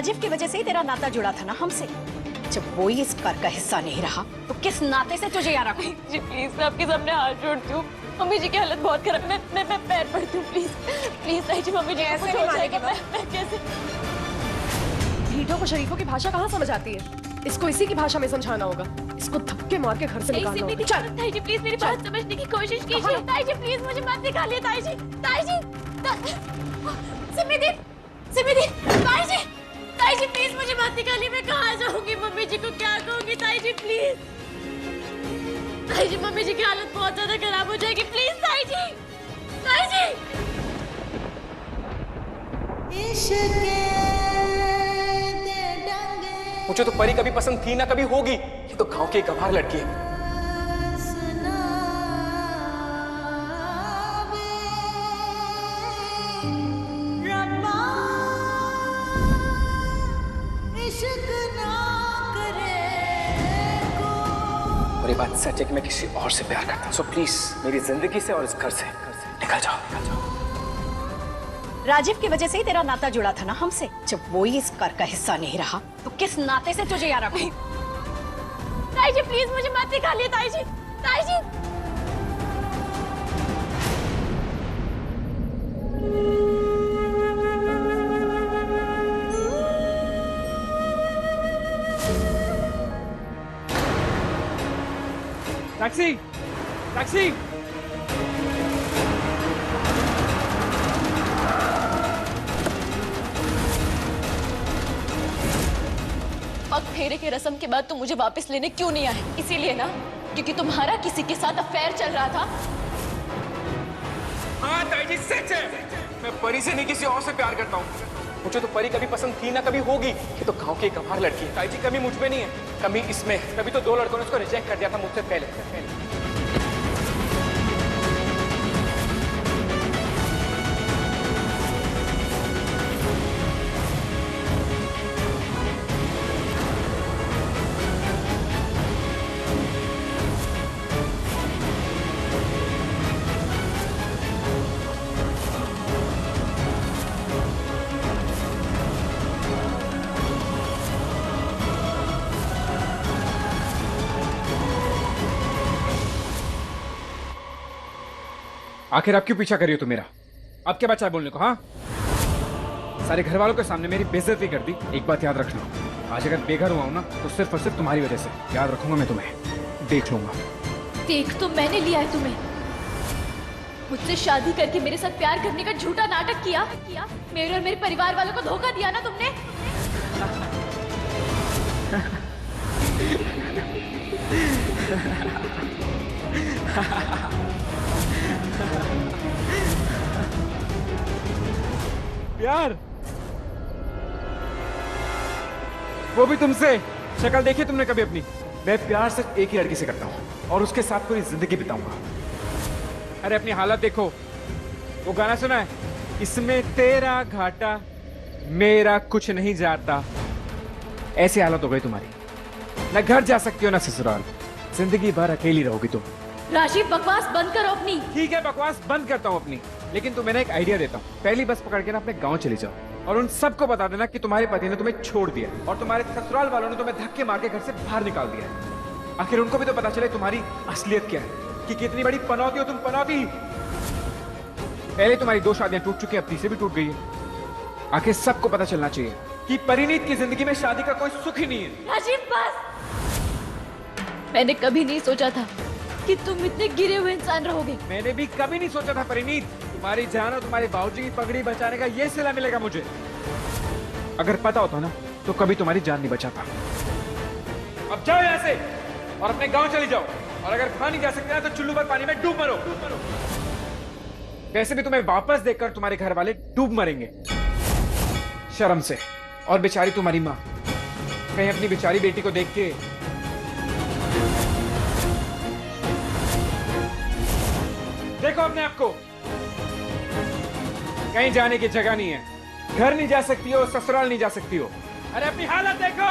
राजीव की वजह से ही तेरा नाता जुड़ा था ना हमसे। जब वो ही इस घर का हिस्सा नहीं रहा तो किस नाते से तुझे यहाँ रखा? जी प्लीज, मैं आपके सामने हाथ जोड़ती हूँ। मम्मी जी की हालत बहुत खराब, मैं पैर पड़ती हूँ। प्लीज प्लीज ताई जी, मम्मी जी ऐसे नहीं मानेगी। मैं कैसे? ढीठों को शरीफों की भाषा कहाँ समझ आती है? इसको इसी की भाषा में समझाना होगा। इसको धक्के मार के घर से निकालना होगा। चल ताई जी प्लीज मेरी बात समझने की कोशिश कीजिए। ताई जी प्लीज मुझे मत निकालिए। ताई जी, ताई जी, सिमी दी, ताई जी प्लीज मुझे मत निकालिए। मैं कहाँ जाऊंगी? मम्मी जी को क्या कहूंगी? ताई जी प्लीज, ताई जी मम्मी जी की हालत बहुत ज्यादा खराब हो जाएगी। प्लीज ताई जी, ताई जी। मुझे तो परी कभी पसंद थी ना कभी होगी। ये तो गांव की गंवार लड़की है। और ये बात सच है कि मैं किसी और से प्यार करता हूँ। सो प्लीज मेरी जिंदगी से और इस घर से निकल जाओ। राजीव की वजह से ही तेरा नाता जुड़ा था ना हमसे। जब वो ही इस घर का हिस्सा नहीं रहा तो किस नाते से तुझे यहाँ रखा? ताई जी प्लीज मुझे मत निकालिए। ताई जी, ताई जी। Taxi, taxi. पग फेरे के रस्म के बाद तुम मुझे वापस लेने क्यों नहीं आए? इसीलिए ना क्योंकि तुम्हारा किसी के साथ अफेयर चल रहा था। हाँ ताई जी सच है। मैं परी से नहीं किसी और से प्यार करता हूँ। मुझे तो परी कभी पसंद थी ना कभी होगी। ये तो गांव की गंवार लड़की है। ताई जी कमी मुझ में नहीं है, कमी इसमें। कभी तो 2 लड़कों ने उसको रिजेक्ट कर दिया था मुझसे पहले। आखिर आप क्यों पीछा कर रही हो तुम मेरा? अब क्या बचा है बोलने को? हाँ, सारे घर वालों के सामने मेरी बेइज्जती कर दी। एक बात याद रखना, आज अगर बेघर हुआ हूं ना तो सिर्फ और सिर्फ तुम्हारी वजह से। याद रखूंगा मैं तुम्हें, देख लूंगा। देख तो मैंने लिया है तुम्हें। मुझसे शादी करके मेरे साथ प्यार करने का झूठा नाटक किया। मेरे और मेरे परिवार वालों को धोखा दिया ना तुमने। प्यार, वो भी तुमसे? शक्ल देखी तुमने कभी अपनी? मैं प्यार सिर्फ एक ही लड़की से करता हूँ और उसके साथ पूरी जिंदगी बिताऊंगा। अरे अपनी हालत देखो। वो गाना सुना है, इसमें तेरा घाटा मेरा कुछ नहीं जाता। ऐसी हालत हो गई तुम्हारी। न घर जा सकती हो न ससुराल। जिंदगी भर अकेली रहोगी तुम। राशिद बकवास बंद करो अपनी। ठीक है, बकवास बंद करता हूँ अपनी। लेकिन तुम्हें ना एक आइडिया देता हूँ। पहली बस पकड़ के ना अपने गांव चली जाओ और उन सबको बता देना कि तुम्हारे पति ने तुम्हें छोड़ दिया और तुम्हारे ससुराल वालों ने तुम्हें धक्के मार के घर से बाहर निकाल दिया है। आखिर उनको भी तो पता चले तुम्हारी असलियत क्या है, कि कितनी बड़ी पनौती हो तुम। पनौती। पहले तुम्हारी 2 शादियां टूट चुकी हैं, अब तीसरी भी टूट गई है। आखिर सबको पता चलना चाहिए कि परिणीत की जिंदगी में शादी का कोई सुख ही नहीं है। राजीव बस। मैंने कभी नहीं सोचा था कि तुम इतने गिरे हुए इंसान रहोगे। मैंने भी कभी नहीं सोचा था परिणीत, तुम्हारी जान और तुम्हारे बाबूजी की पगड़ी बचाने का ये सिला मिलेगा मुझे। अगर पता होता ना तो कभी तुम्हारी जान नहीं बचाता। अब जाओ यहाँ से और अपने गांव चली जाओ। और अगर वहां नहीं जा सकते ना तो चुल्लू भर पानी में डूब मरो। वैसे भी तुम्हें वापस देखकर तुम्हारे घर वाले डूब मरेंगे शर्म से। और बेचारी तुम्हारी माँ कहीं अपनी बेचारी बेटी को देख के देखो अपने आप को। कहीं जाने की जगह नहीं है, घर नहीं जा सकती हो, ससुराल नहीं जा सकती हो। अरे अपनी हालत देखो।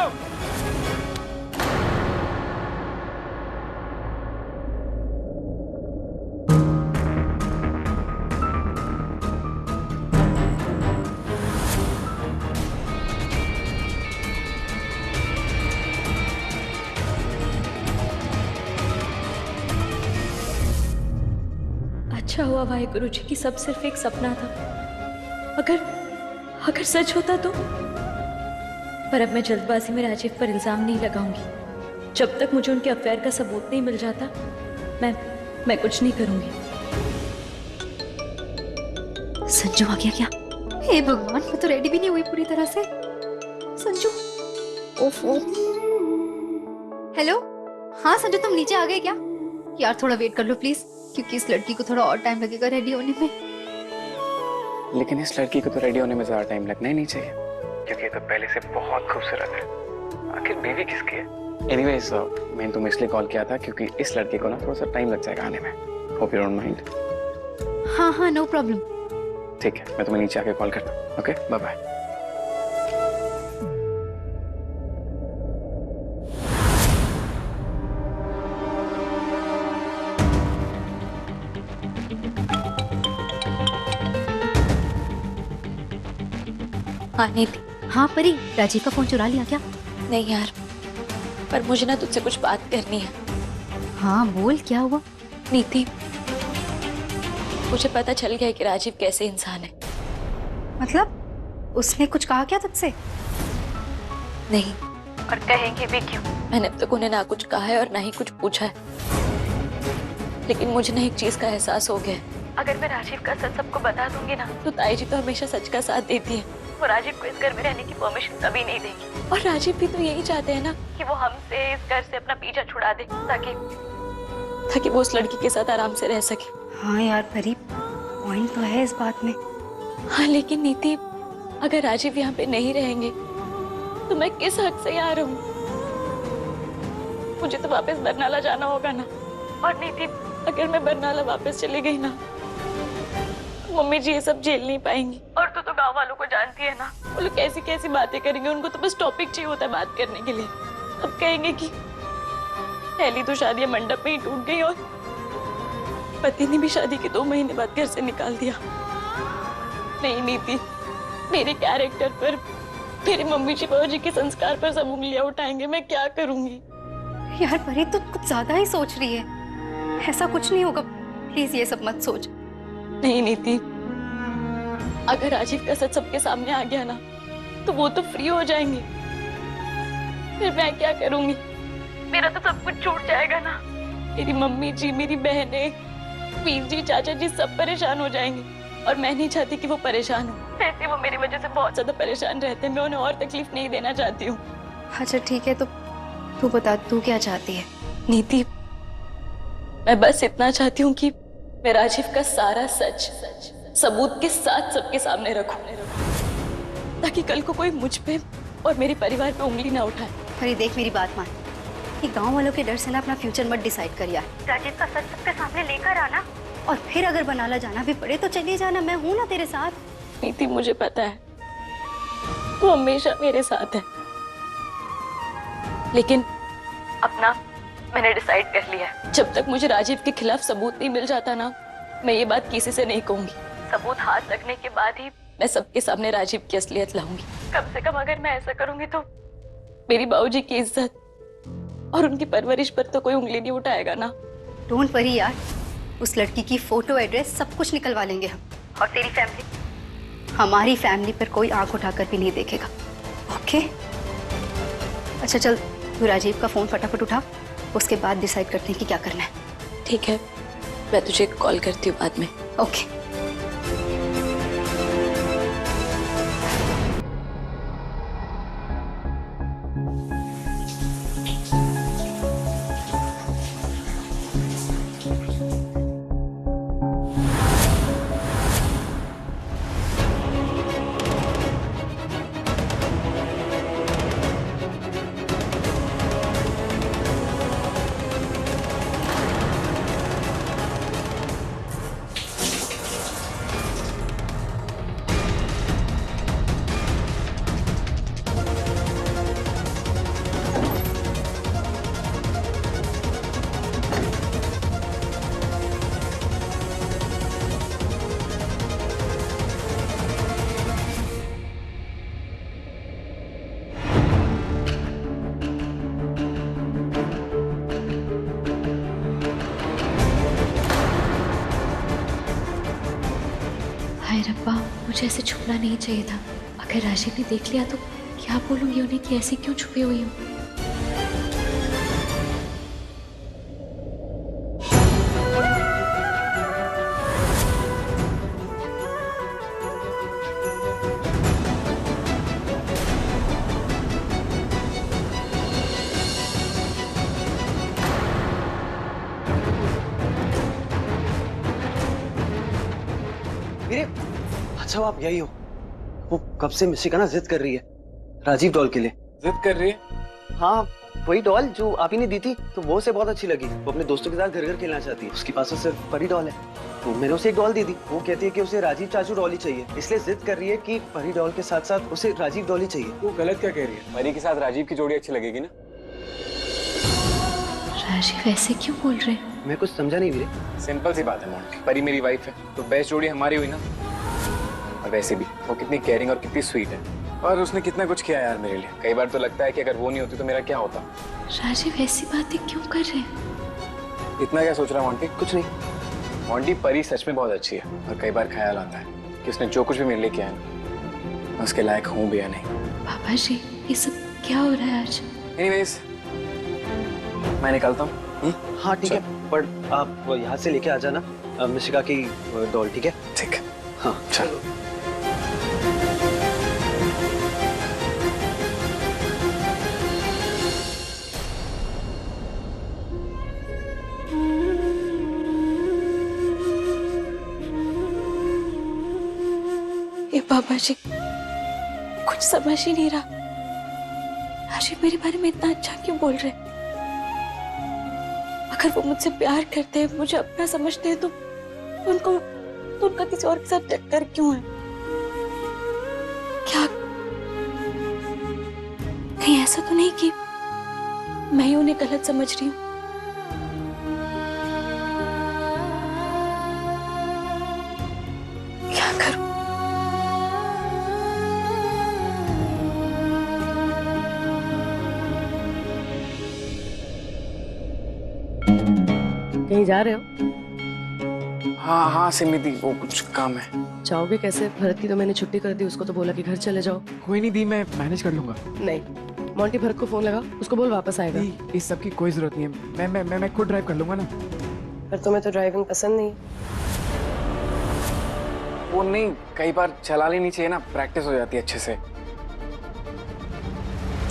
अच्छा हुआ वाहेगुरु जी कि सब सिर्फ एक सपना था। अगर अगर सच होता तो। पर अब मैं जल्दबाजी में राजीव पर इल्जाम नहीं लगाऊंगी। जब तक मुझे उनके अफेयर का सबूत नहीं मिल जाता मैं कुछ नहीं करूंगी। संजू आ गया क्या? हे भगवान, मैं तो रेडी भी नहीं हुई पूरी तरह से। संजू, ओफो। हेलो, हाँ संजू, तुम नीचे आ गए क्या? यार थोड़ा वेट कर लो प्लीज, क्योंकि इस लड़की को थोड़ा और टाइम लगेगा रेडी होने में। लेकिन इस लड़की को तो रेडी होने में ज्यादा टाइम लगना ही नहीं चाहिए, क्योंकि ये तो पहले से बहुत खूबसूरत है। आखिर बीवी किसकी है? एनीवेज, मैंने तुम्हें इसलिए कॉल किया था क्योंकि इस लड़के को ना थोड़ा सा टाइम लग जाएगा आने में। Hope you don't mind. हाँ हाँ, नो प्रॉब्लम। ठीक है, मैं तुम्हें नीचे आके कॉल करता हूँ। Okay, bye bye. आने थी। हाँ परी, राजीव का फोन चुरा लिया क्या? नहीं यार, पर मुझे ना तुझसे कुछ बात करनी है। हाँ बोल, क्या हुआ? नीति, मुझे पता चल गया कि राजीव कैसे इंसान है। मतलब उसने कुछ कहा क्या तुझसे? नहीं, और कहेंगे भी क्यों? मैंने अब तक उन्हें ना कुछ कहा है और ना ही कुछ पूछा है। लेकिन मुझे ना एक चीज का एहसास हो गया है। अगर मैं राजीव का सच सबको बता दूंगी ना, तो ताई जी तो हमेशा सच का साथ देती है। वो राजीव को इस घर में रहने की परमिशन कभी नहीं देगी। और राजीव भी तो यही चाहते हैं ना कि वो हमसे, इस घर से अपना पीछा छुड़ा दे, ताकि वो उस लड़की के साथ आराम से रह सके। हाँ यार परी, पॉइंट तो है इस बात में। हाँ लेकिन नीति, अगर राजीव यहाँ पे नहीं रहेंगे तो मैं किस हक से यहाँ रहूं? मुझे तो वापस बरनाला जाना होगा ना। और नीति, अगर मैं बरनाला वापस चली गई ना, मम्मी जी ये सब झेल नहीं पाएंगी। और तू तो गांव वालों को जानती है ना, वो लोग कैसी कैसी बातें करेंगे। उनको तो बस टॉपिक चाहिए होता है बात करने के लिए। अब कहेंगे कि पहली तो शादी मंडप में ही टूट गई और पति ने भी शादी के 2 महीने बाद घर से निकाल दिया। नहीं नीति, मेरे कैरेक्टर पर, मेरे मम्मी जी बाबा जी के संस्कार पर सब उंगलियां उठाएंगे। मैं क्या करूंगी? यार परी, तू कुछ ज्यादा ही सोच रही है। ऐसा कुछ नहीं होगा, प्लीज ये सब मत सोच। नहीं नीति, अगर राजीव का सच सबके सामने आ गया ना, तो वो तो फ्री हो जाएंगे। फिर मैं क्या करूंगी? मेरा तो सब कुछ छूट जाएगा ना। मेरी मम्मी जी, मेरी बहनें, वीर जी, चाचा जी सब परेशान हो जाएंगे। और मैं नहीं चाहती कि वो परेशान हो। वैसे वो मेरी वजह से बहुत ज्यादा परेशान रहते हैं। मैं उन्हें और तकलीफ नहीं देना चाहती हूँ। अच्छा ठीक है, तो तू बता, तू क्या चाहती है? नीति, मैं बस इतना चाहती हूँ कि मैं राजीव का सारा सच सबूत के साथ सबके सामने रखूं, ताकि कल को कोई मुझ पे और मेरे परिवार पे उंगली ना उठाए। अरे देख, मेरी बात मान। ये गांव वालों के डर से ना अपना फ्यूचर मत डिसाइड कर यार। राजीव का सच सबके सामने लेकर आना, और फिर अगर बनाला जाना भी पड़े तो चलिए जाना, मैं हूं ना तेरे साथ। नीति, मुझे पता है तू हमेशा मेरे साथ है, लेकिन अपना मैंने डिसाइड कर लिया है। जब तक मुझे राजीव के खिलाफ सबूत नहीं मिल जाता ना, मैं ये बात किसी से नहीं कहूंगी। सबूत हाथ रखने के बाद ही मैं सबके सामने राजीव की असलियत लाऊंगी। कम से कम अगर मैं ऐसा करूंगी तो मेरी बाबूजी की इज्जत और उनकी परवरिश पर तो कोई उंगली नहीं उठाएगा ना। डोंट वरी यार, उस लड़की की फोटो, एड्रेस सब कुछ निकलवा लेंगे हम। और तेरी फैमिली, हमारी फैमिली पर कोई आंख उठाकर भी नहीं देखेगा। ओके? अच्छा चल, तू राजीव का फोन फटाफट उठा, उसके बाद डिसाइड करते हैं कि क्या करना है। ठीक है, मैं तुझे कॉल करती हूँ बाद में। ओके। हाय रब्बा, मुझे ऐसे छुपना नहीं चाहिए था। अगर राजीव ने देख लिया तो क्या बोलूंगी उन्हें कि ऐसे क्यों छुपी हुई हूँ। मेरे अच्छा आप यही हो। वो कब से मिशिका ना जिद कर रही है राजीव डॉल के लिए। जिद कर रही है? हाँ वही डॉल जो आप ही ने दी थी, तो वो उसे बहुत अच्छी लगी। वो अपने दोस्तों के साथ घर घर खेलना चाहती है। उसके पास तो सिर्फ परी डॉल है, तो मैंने उसे एक डॉल दे दी। वो कहती है कि उसे राजीव चाचू डॉल ही चाहिए, इसलिए जिद कर रही है कि परी डॉल के साथ साथ उसे राजीव डॉल ही चाहिए। वो गलत क्या कह रही है? परी के साथ राजीव की जोड़ी अच्छी लगेगी ना। राजीव ऐसे क्यों बोल रहे हैं? मैं कुछ समझा नहीं मेरे। सिंपल सी बात है मोंटी, परी मेरी वाइफ है तो बेस्ट जोड़ी हमारी हुई ना। और वैसे भी वो कितनी केयरिंग और कितनी स्वीट है, और उसने कितना कुछ किया यार मेरे लिए। कई बार तो लगता है कि अगर वो नहीं होती तो मेरा क्या होता। राजीव ऐसी बातें क्यों कर रहे हैं? इतना क्या सोच रहा मोंटी? कुछ नहीं। मोंटी, परी सच में बहुत अच्छी है, और कई बार ख्याल आता है कि उसने जो कुछ भी मेरे लिए किया है ना, मैं उसके लायक हूँ भी या नहीं। पापा जी, ये सब क्या हो रहा है आज? एनीवेज, मैं निकलता हूँ। हाँ ठीक है, पर आप यहाँ से लेके आ जाना मिशिका की डॉल, ठीक है? ठीक है, हाँ चलो। ये बाबा जी कुछ समझ ही नहीं रहा। राजीव मेरे बारे में इतना अच्छा क्यों बोल रहे? अगर वो मुझसे प्यार करते हैं, मुझे अपना समझते हैं, तो उनका किसी और के साथ टक्कर क्यों है? क्या कहीं ऐसा तो नहीं कि मैं ही उन्हें गलत समझ रही हूँ? क्या करूं? कहीं जा रहे हो? हाँ हाँ सिमिति, वो कुछ काम है। जाओगे कैसे? भरत की तो मैंने छुट्टी कर दी, उसको तो बोला कि घर चले जाओ। कोई नहीं दी, मैं मैनेज कर लूंगा। नहीं, मोंटी भरत को फोन लगा, उसको बोल वापस आएगा। दी, इस सब की कोई जरूरत नहीं है। मैं खुद ड्राइव कर लूंगा ना। पर तुम्हें तो ड्राइविंग पसंद नहीं। वो नहीं, कई बार चला लेनी चाहिए ना, प्रैक्टिस हो जाती है अच्छे से।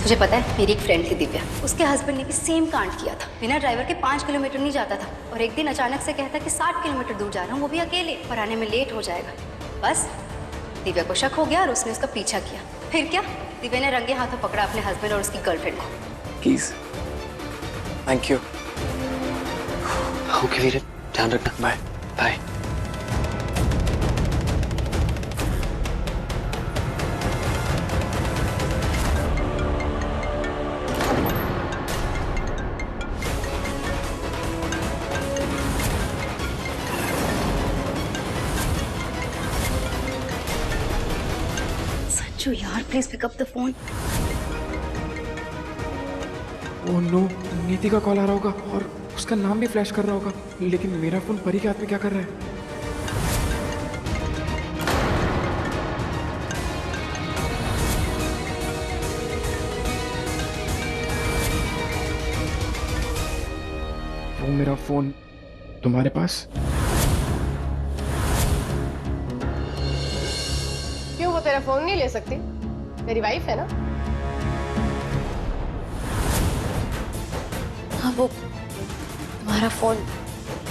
तुझे पता है, मेरी एक फ्रेंड थी दिव्या, उसके हस्बैंड ने भी सेम कांड किया था। बिना ड्राइवर के 5 किलोमीटर नहीं जाता था, और एक दिन अचानक से कहता कि 60 किलोमीटर दूर जा रहा हूँ, वो भी अकेले, और आने में लेट हो जाएगा। बस दिव्या को शक हो गया और उसने उसका पीछा किया। फिर क्या, दिव्या ने रंगे हाथों पकड़ा अपने हस्बैंड और उसकी गर्लफ्रेंड को। Please, thank you. ओके वीरे, ध्यान रखना। Bye bye. संजू यार, please pick up the phone. Oh no, Niti का कॉल आ रहा होगा और उसका नाम भी फ्लैश कर रहा होगा, लेकिन मेरा फोन परी के हाथ में क्या कर रहा है? वो मेरा फोन तुम्हारे पास? क्यों, वो तेरा फोन नहीं ले सकती? तेरी वाइफ है ना? हाँ, वो तुम्हारा फोन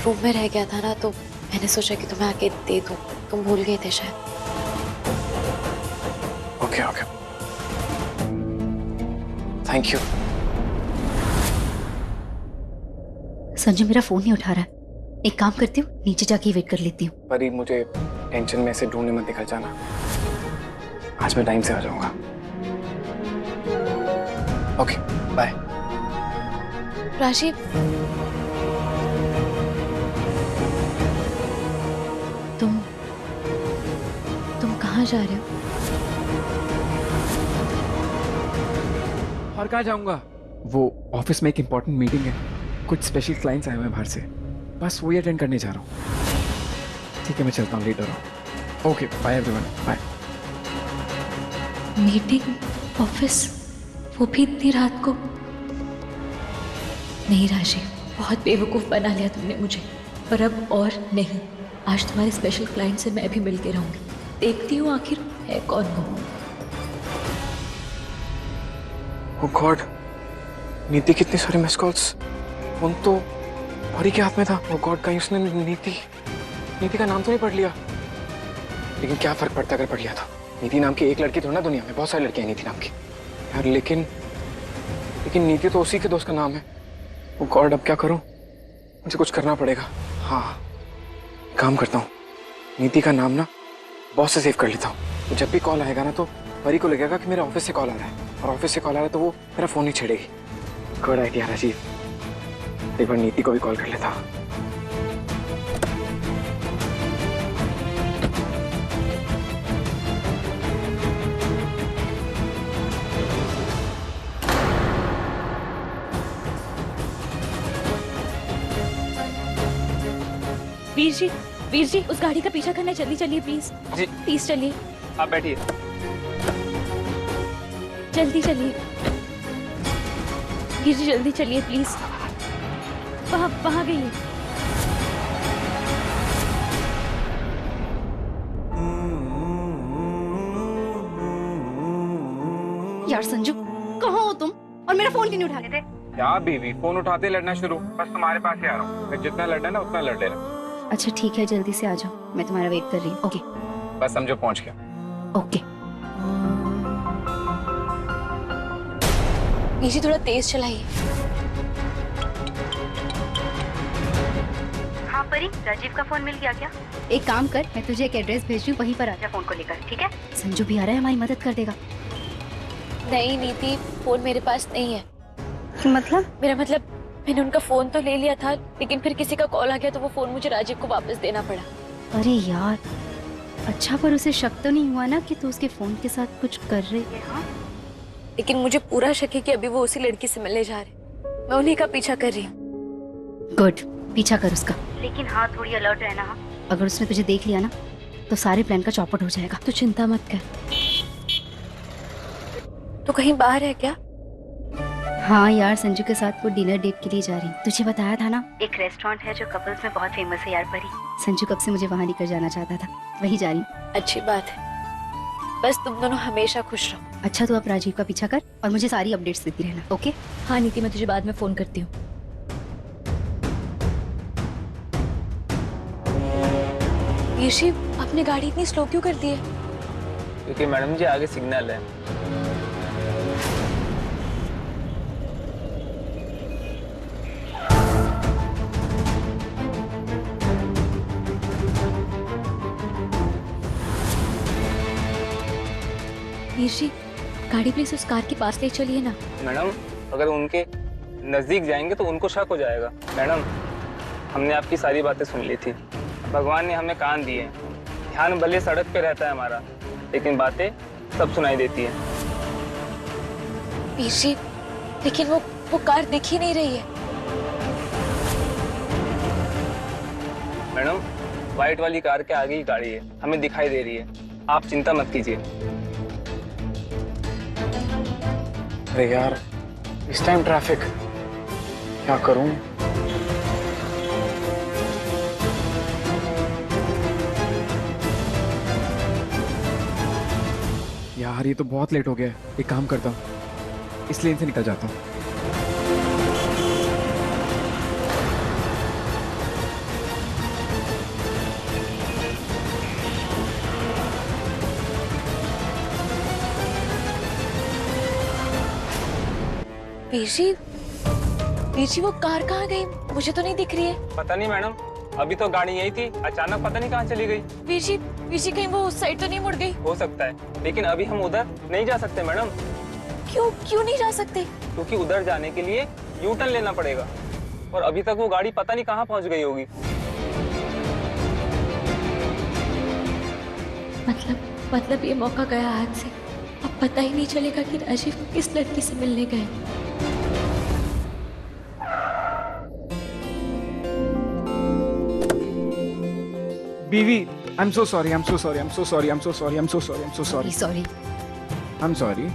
रूम में रह गया था ना, तो मैंने सोचा कि तुम्हें आके दे दूं। तुम भूल गए थे शायद। Okay okay, thank you. Sanju मेरा फोन नहीं उठा रहा है। एक काम करती हूँ, नीचे जाके वेट कर लेती हूँ। परी, मुझे टेंशन में ऐसे ढूंढने मत निकल जाना। आज मैं टाइम से आ जाऊंगा। Okay bye. राजीव, तुम कहाँ जा रहे हो? और कहाँ जाऊंगा? वो ऑफिस में एक इम्पोर्टेंट मीटिंग है, कुछ स्पेशल क्लाइंट्स आए हुए हैं बाहर से, बस वही अटेंड करने जा रहा हूँ। ठीक है, मैं चलता हूँ, लेट हो रहा हूँ। Okay bye everyone, bye. Meeting, office, वो भी इतनी रात को। नहीं राजीव, बहुत बेवकूफ़ बना लिया तुमने मुझे, पर अब और नहीं। आज तुम्हारे स्पेशल क्लाइंट से मैं भी मिलके रहूंगी। देखती हूँ आखिर है कौन वो। ओह गॉड, नीति कितनी सारी मिस कॉल्स। फोन तो परी के हाथ में था। ओह गॉड, कहीं उसने नीति का नाम तो नहीं पढ़ लिया। लेकिन क्या फर्क पड़ता अगर पढ़ लिया था। नीति नाम की एक लड़की थोड़ी ना दुनिया में, बहुत सारी लड़कियां हैं नीति नाम की यार। लेकिन नीति तो उसी के दोस्त का नाम है। ओह गॉड, अब क्या करूं? मुझे कुछ करना पड़ेगा। हाँ, काम करता हूँ, नीति का नाम ना बॉस से सेव कर लेता हूँ। तो जब भी कॉल आएगा ना तो परी को लगेगा कि मेरे ऑफिस से कॉल आ रहा है, और ऑफिस से कॉल आ रहा है तो वो मेरा फोन ही छेड़ेगी। गुड आइडिया राजीव, एक बार नीति को भी कॉल कर लेता हूँ। वीर जी उस गाड़ी का पीछा करना, जल्दी चलिए प्लीज। जी प्लीज चलिए, आप बैठिए। जल्दी चलिए वीर जी, जल्दी चलिए प्लीज। वहाँ गई है। यार संजू, कहाँ हो तुम? और मेरा फोन क्यों नहीं उठा रहे थे? क्या बीवी, फोन उठाते लड़ना शुरू। बस तुम्हारे पास ही आ रहा हूँ। मैं जितना लड़ना है ना उतना लड़ लेना। अच्छा ठीक है, जल्दी से आ जाओ, मैं तुम्हारा वेट कर रही हूँ। ओके बस समझो पहुंच गया। ओके। वीर जी थोड़ा तेज चलाइए। हाँ परी, राजीव का फोन मिल गया क्या? एक काम कर, मैं तुझे एक एड्रेस भेज रही हूँ, वहीं पर आजा फोन को लेकर, ठीक है? संजू भी आ रहा है, हमारी मदद कर देगा। नहीं नीति, फोन मेरे पास नहीं है। मतलब? मेरा मतलब, मैंने उनका फोन तो ले लिया था, लेकिन फिर किसी का कॉल आ गया तो वो फोन मुझे राजीव को वापस देना पड़ा। अरे यार, अच्छा पर उसे शक तो नहीं हुआ ना कि तू उसके फोन के साथ कुछ कर रही है? हाँ? लेकिन मुझे पूरा शक है कि अभी वो उसी लड़की से मिलने जा रहे। मैं उन्हीं का पीछा कर रही हूँ। गुड, पीछा कर उसका। लेकिन हाँ, थोड़ी अलर्ट रहना। हाँ, अगर उसने तुझे देख लिया ना तो सारे प्लान का चौपट हो जाएगा। तू चिंता मत कर। तो कहीं बाहर है क्या? हाँ यार, संजू के साथ वो डिनर डेट के लिए जा रही। तुझे बताया था ना, एक रेस्टोरेंट है जो कपल्स में बहुत फेमस है यार परी। संजू कब से मुझे वहाँ लेकर जाना चाहता था, वहीं जा रही। अच्छी बात है, बस तुम दोनों हमेशा खुश रहो। अच्छा, तो अब राजीव का पीछा कर और मुझे सारी अपडेट्स देती रहना, ओके? हाँ नीति, मैं तुझे बाद में फोन करती हूँ। वीर, आपने गाड़ी इतनी स्लो क्यों कर दी है? क्योंकि मैडम जी आगे सिग्नल है। वीर जी, गाड़ी प्लीज उस कार के पास ले चलिए ना। मैडम, अगर उनके नजदीक जाएंगे तो उनको शक हो जाएगा। मैडम, हमने आपकी सारी बातें सुन ली थी। भगवान ने हमें कान दिए। ध्यान भले सड़क पे रहता है हमारा, लेकिन बातें सब सुनाई देती है। वीर जी, लेकिन वो कार दिख ही नहीं रही है। मैडम, व्हाइट वाली कार के आगे ही गाड़ी है, हमें दिखाई दे रही है। आप चिंता मत कीजिए। अरे यार, इस टाइम ट्रैफिक, क्या करूं? यार ये तो बहुत लेट हो गया है। एक काम करता हूँ, इस लेन से निकल जाता हूँ। वीर जी वो कार कहाँ गई? मुझे तो नहीं दिख रही है। पता नहीं मैडम, अभी तो गाड़ी यही थी, अचानक पता नहीं कहाँ चली गई। वीर जी कहीं वो उस साइड तो नहीं मुड़ गई? हो सकता है, लेकिन अभी हम उधर नहीं जा सकते मैडम। क्यों नहीं जा सकते? क्योंकि उधर जाने के लिए यू टर्न लेना पड़ेगा, और अभी तक वो गाड़ी पता नहीं कहाँ पहुँच गई होगी। मतलब ये मौका गया हाथ से। अब पता ही नहीं चलेगा कि राजीव किस लड़की से मिलने गए। बीवी, I'm so sorry. I'm so sorry. I'm so sorry. I'm so sorry. I'm so sorry. I'm so sorry. Sorry. I'm sorry.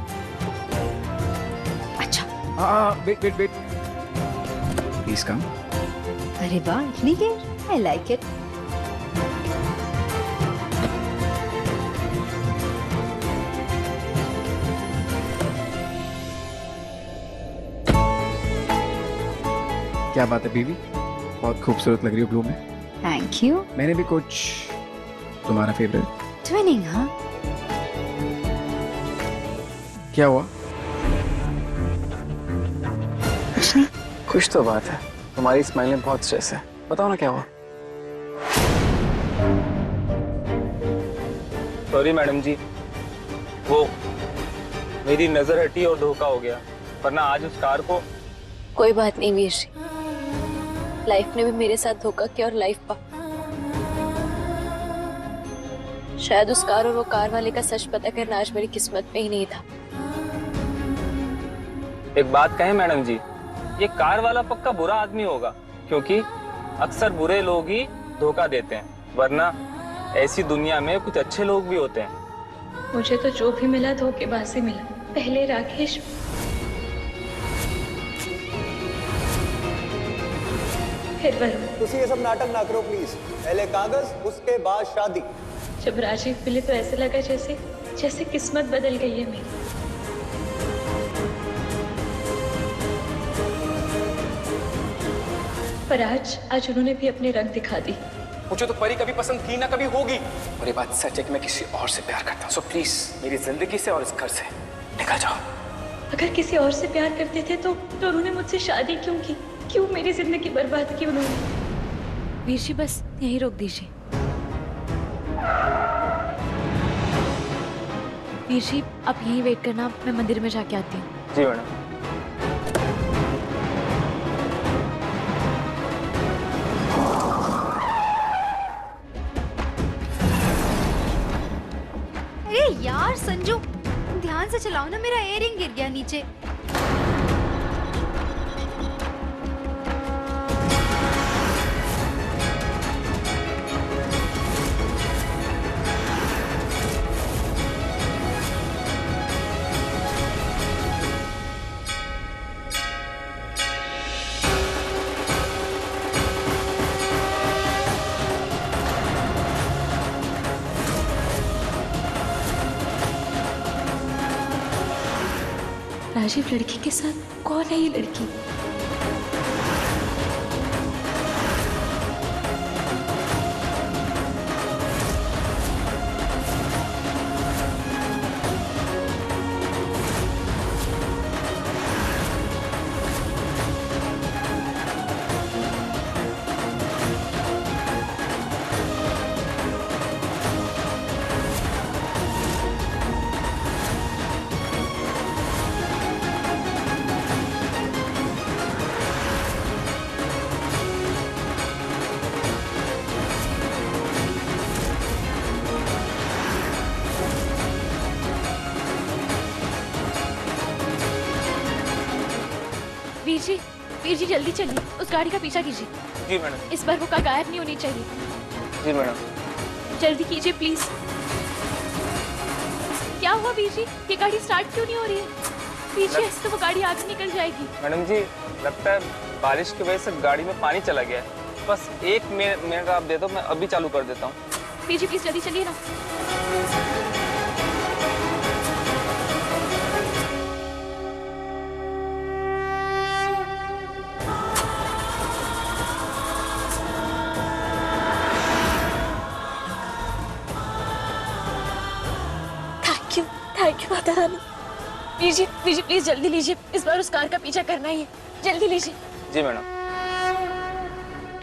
अच्छा, Wait. Please come. अरे वाह, इतनी देर? I like it. क्या बात है बीवी, बहुत खूबसूरत लग रही हो ब्लू में। Thank you. मैंने भी कुछ तुम्हारा फेवरेट। ट्विनिंग, हाँ? क्या हुआ? कुछ नहीं। कुछ तो बात है, तुम्हारी स्माइल में बहुत स्ट्रेस है, बताओ ना क्या हुआ। सॉरी मैडम जी, वो मेरी नजर हटी और धोखा हो गया, वरना आज उस कार को। कोई बात नहीं वीर जी, लाइफ ने भी मेरे साथ धोखा किया और लाइफ पा। शायद उस कार और वो कार वाले का सच पता करना आज मेरी किस्मत में ही नहीं था। एक बात कहें मैडम जी, ये कार वाला पक्का बुरा आदमी होगा, क्योंकि अक्सर बुरे लोग ही धोखा देते हैं, वरना ऐसी दुनिया में कुछ अच्छे लोग भी होते हैं। मुझे तो जो भी मिला धोखेबाज ही मिला। पहले राकेश, फिर वरुण। तुसी ये सब नाटक ना करो प्लीज। पहले कागज, उसके बाद शादी। जब राजीव मिले तो ऐसे लगा जैसे किस्मत बदल गई है मेरी। पर आज उन्होंने भी अपनी रंग दिखा दी। मुझे तो परी कभी पसंद थी ना कभी होगी, और ये बात सच है कि मैं किसी और से प्यार करता हूँ। सो प्लीज मेरी जिंदगी से और इस घर से निकल जाओ। अगर किसी और से प्यार करते थे तो उन्होंने मुझसे शादी क्यों की? क्यों मेरी जिंदगी बर्बाद की उन्होंने? वीर जी बस यहीं रोक दीजिए। वीर जी आप यहीं वेट करना, मैं मंदिर में जाके आती हूँ। जी मैडम। अरे यार संजू, ध्यान से चलाओ ना, मेरा इयररिंग गिर गया नीचे। राजीव लड़की के साथ कौन है ये लड़की? वीर जी जल्दी चलिए, उस गाड़ी का पीछा कीजिए। जी मैडम। इस बार वो कार गायब नहीं होनी चाहिए। जी मैडम। जल्दी कीजिए प्लीज। क्या हुआ वीर जी, ये गाड़ी स्टार्ट क्यों नहीं हो रही है? पीछे ऐसे तो वो गाड़ी आगे निकल जाएगी। मैडम जी लगता है बारिश की वजह से गाड़ी में पानी चला गया है। बस 1 मिनट आप दे दो, मैं अभी चालू कर देता हूँ। वीर जी प्लीज जल्दी चलिए ना। Thank you Mata Rani. Veer ji please जल्दी लीजिए, इस बार उस कार का पीछा करना ही है, जल्दी लीजिए। जी मैडम।